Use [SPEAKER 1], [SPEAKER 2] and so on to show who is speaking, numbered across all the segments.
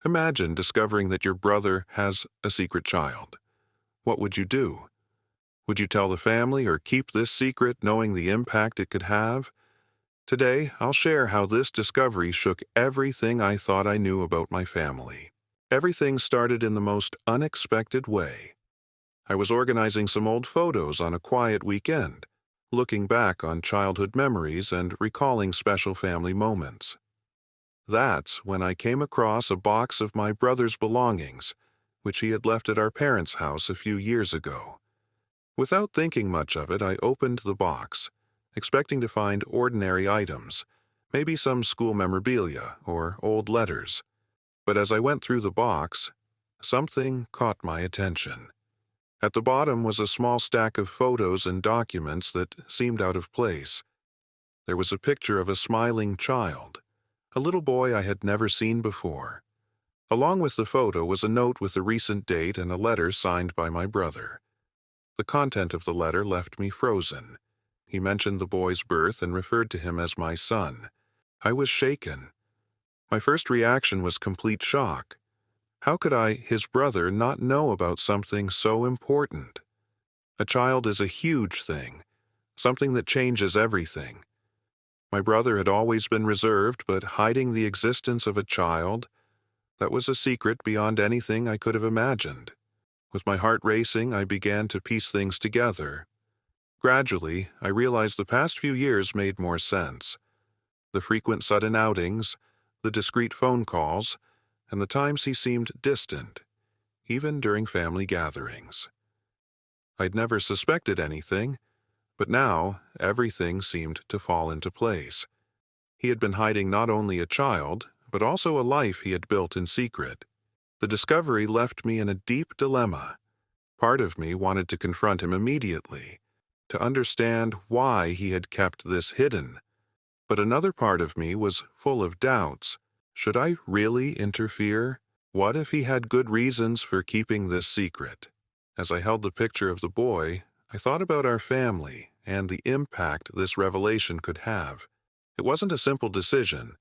[SPEAKER 1] Imagine discovering that your brother has a secret child. What would you do? Would you tell the family or keep this secret knowing the impact it could have? Today, I'll share how this discovery shook everything I thought I knew about my family. Everything started in the most unexpected way. I was organizing some old photos on a quiet weekend, looking back on childhood memories and recalling special family moments. That's when I came across a box of my brother's belongings, which he had left at our parents' house a few years ago. Without thinking much of it, I opened the box, expecting to find ordinary items, maybe some school memorabilia or old letters. But as I went through the box, something caught my attention. At the bottom was a small stack of photos and documents that seemed out of place. There was a picture of a smiling child, a little boy I had never seen before. Along with the photo was a note with a recent date and a letter signed by my brother. The content of the letter left me frozen. He mentioned the boy's birth and referred to him as my son. I was shaken. My first reaction was complete shock. How could I, his brother, not know about something so important? A child is a huge thing, something that changes everything. My brother had always been reserved, but hiding the existence of a child, that was a secret beyond anything I could have imagined. With my heart racing, I began to piece things together. Gradually, I realized the past few years made more sense. The frequent sudden outings, the discreet phone calls, and the times he seemed distant, even during family gatherings. I'd never suspected anything, but now everything seemed to fall into place. He had been hiding not only a child, but also a life he had built in secret. The discovery left me in a deep dilemma. Part of me wanted to confront him immediately, to understand why he had kept this hidden. But another part of me was full of doubts. Should I really interfere? What if he had good reasons for keeping this secret? As I held the picture of the boy, I thought about our family and the impact this revelation could have. It wasn't a simple decision,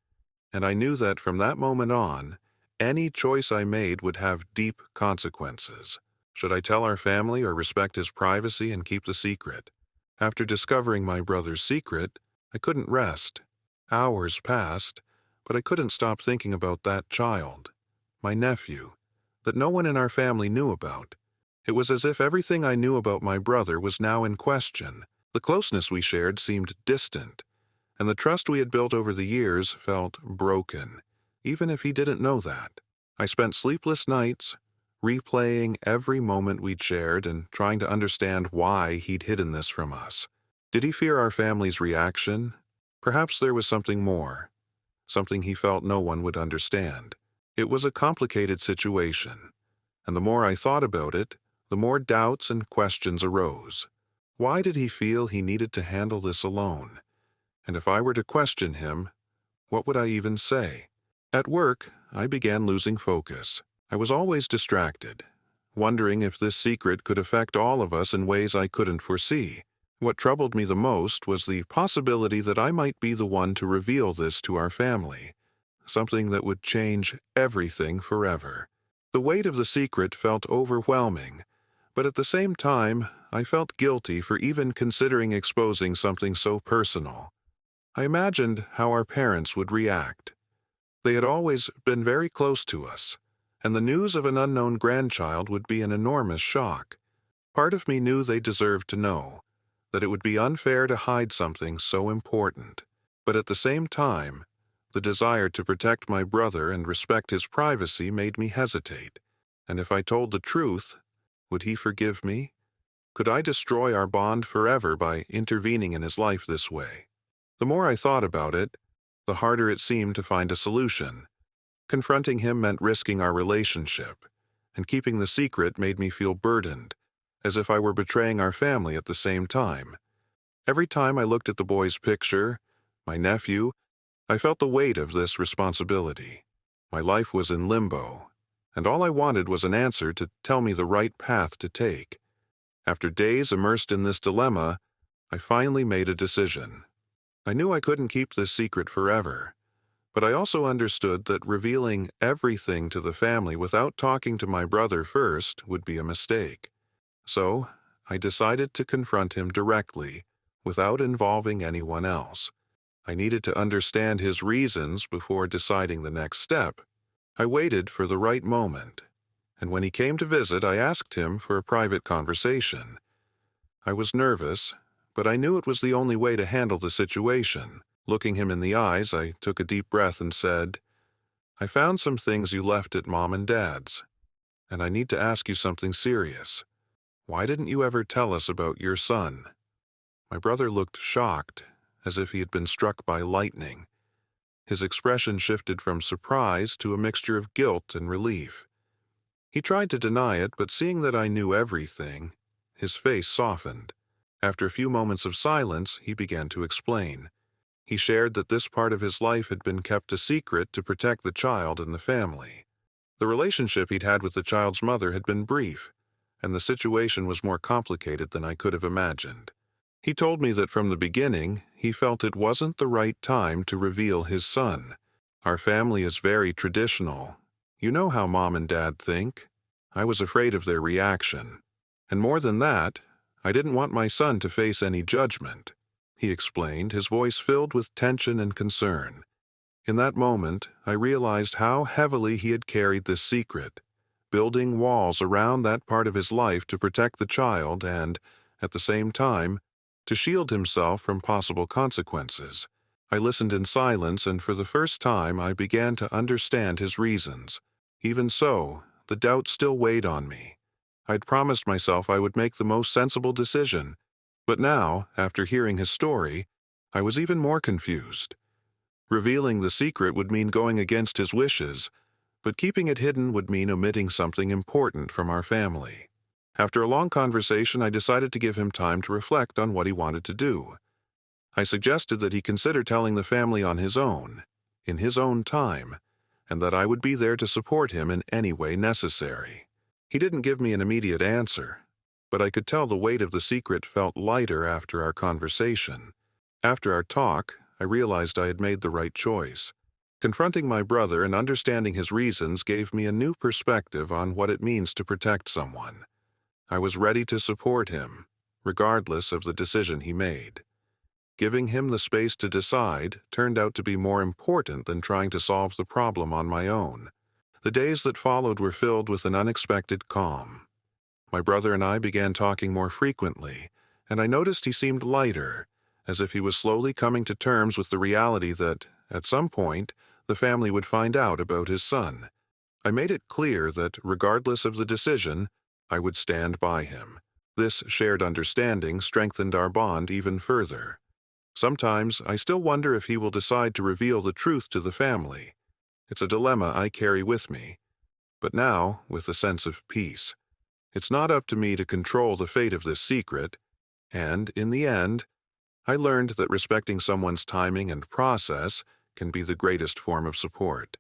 [SPEAKER 1] and I knew that from that moment on, any choice I made would have deep consequences. Should I tell our family or respect his privacy and keep the secret? After discovering my brother's secret, I couldn't rest. Hours passed, but I couldn't stop thinking about that child, my nephew, that no one in our family knew about. It was as if everything I knew about my brother was now in question. The closeness we shared seemed distant, and the trust we had built over the years felt broken, even if he didn't know that. I spent sleepless nights, replaying every moment we'd shared and trying to understand why he'd hidden this from us. Did he fear our family's reaction? Perhaps there was something more, something he felt no one would understand. It was a complicated situation, and the more I thought about it, the more doubts and questions arose. Why did he feel he needed to handle this alone? And if I were to question him, what would I even say? At work, I began losing focus. I was always distracted, wondering if this secret could affect all of us in ways I couldn't foresee. What troubled me the most was the possibility that I might be the one to reveal this to our family, something that would change everything forever. The weight of the secret felt overwhelming, but at the same time, I felt guilty for even considering exposing something so personal. I imagined how our parents would react. They had always been very close to us, and the news of an unknown grandchild would be an enormous shock. Part of me knew they deserved to know, that it would be unfair to hide something so important. But at the same time, the desire to protect my brother and respect his privacy made me hesitate. And if I told the truth, would he forgive me? Could I destroy our bond forever by intervening in his life this way? The more I thought about it, the harder it seemed to find a solution. Confronting him meant risking our relationship, and keeping the secret made me feel burdened, as if I were betraying our family at the same time. Every time I looked at the boy's picture, my nephew, I felt the weight of this responsibility. My life was in limbo, and all I wanted was an answer to tell me the right path to take. After days immersed in this dilemma, I finally made a decision. I knew I couldn't keep this secret forever, But I also understood that revealing everything to the family without talking to my brother first would be a mistake. So, I decided to confront him directly, without involving anyone else. I needed to understand his reasons before deciding the next step. I waited for the right moment, and when he came to visit, I asked him for a private conversation. I was nervous, but I knew it was the only way to handle the situation. Looking him in the eyes, I took a deep breath and said, "I found some things you left at Mom and Dad's, and I need to ask you something serious. Why didn't you ever tell us about your son?" My brother looked shocked, as if he had been struck by lightning. His expression shifted from surprise to a mixture of guilt and relief. He tried to deny it, but seeing that I knew everything, his face softened. After a few moments of silence, he began to explain. He shared that this part of his life had been kept a secret to protect the child and the family. The relationship he'd had with the child's mother had been brief, and the situation was more complicated than I could have imagined. He told me that from the beginning, he felt it wasn't the right time to reveal his son. "Our family is very traditional. You know how Mom and Dad think." I was afraid of their reaction. And more than that, I didn't want my son to face any judgment. He explained, his voice filled with tension and concern. In that moment, I realized how heavily he had carried this secret, building walls around that part of his life to protect the child and, at the same time, to shield himself from possible consequences. I listened in silence, and for the first time I began to understand his reasons. Even so, the doubt still weighed on me. I'd promised myself I would make the most sensible decision, but now, after hearing his story, I was even more confused. Revealing the secret would mean going against his wishes, but keeping it hidden would mean omitting something important from our family. After a long conversation, I decided to give him time to reflect on what he wanted to do. I suggested that he consider telling the family on his own, in his own time, and that I would be there to support him in any way necessary. He didn't give me an immediate answer, but I could tell the weight of the secret felt lighter after our conversation. After our talk, I realized I had made the right choice. Confronting my brother and understanding his reasons gave me a new perspective on what it means to protect someone. I was ready to support him, regardless of the decision he made. Giving him the space to decide turned out to be more important than trying to solve the problem on my own. The days that followed were filled with an unexpected calm. My brother and I began talking more frequently, and I noticed he seemed lighter, as if he was slowly coming to terms with the reality that, at some point, the family would find out about his son. I made it clear that, regardless of the decision, I would stand by him. This shared understanding strengthened our bond even further. Sometimes I still wonder if he will decide to reveal the truth to the family. It's a dilemma I carry with me, but now with a sense of peace. It's not up to me to control the fate of this secret, and, in the end, I learned that respecting someone's timing and process can be the greatest form of support.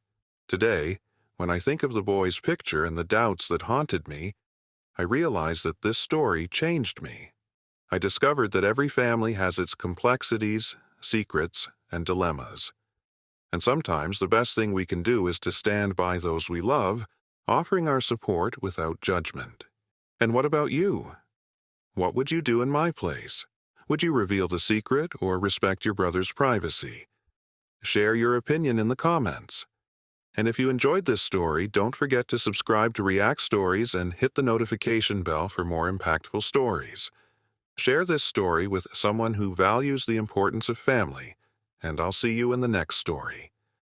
[SPEAKER 1] Today, when I think of the boy's picture and the doubts that haunted me, I realize that this story changed me. I discovered that every family has its complexities, secrets, and dilemmas. And sometimes the best thing we can do is to stand by those we love, offering our support without judgment. And what about you? What would you do in my place? Would you reveal the secret or respect your brother's privacy? Share your opinion in the comments. And if you enjoyed this story, don't forget to subscribe to ReactStories and hit the notification bell for more impactful stories. Share this story with someone who values the importance of family, and I'll see you in the next story.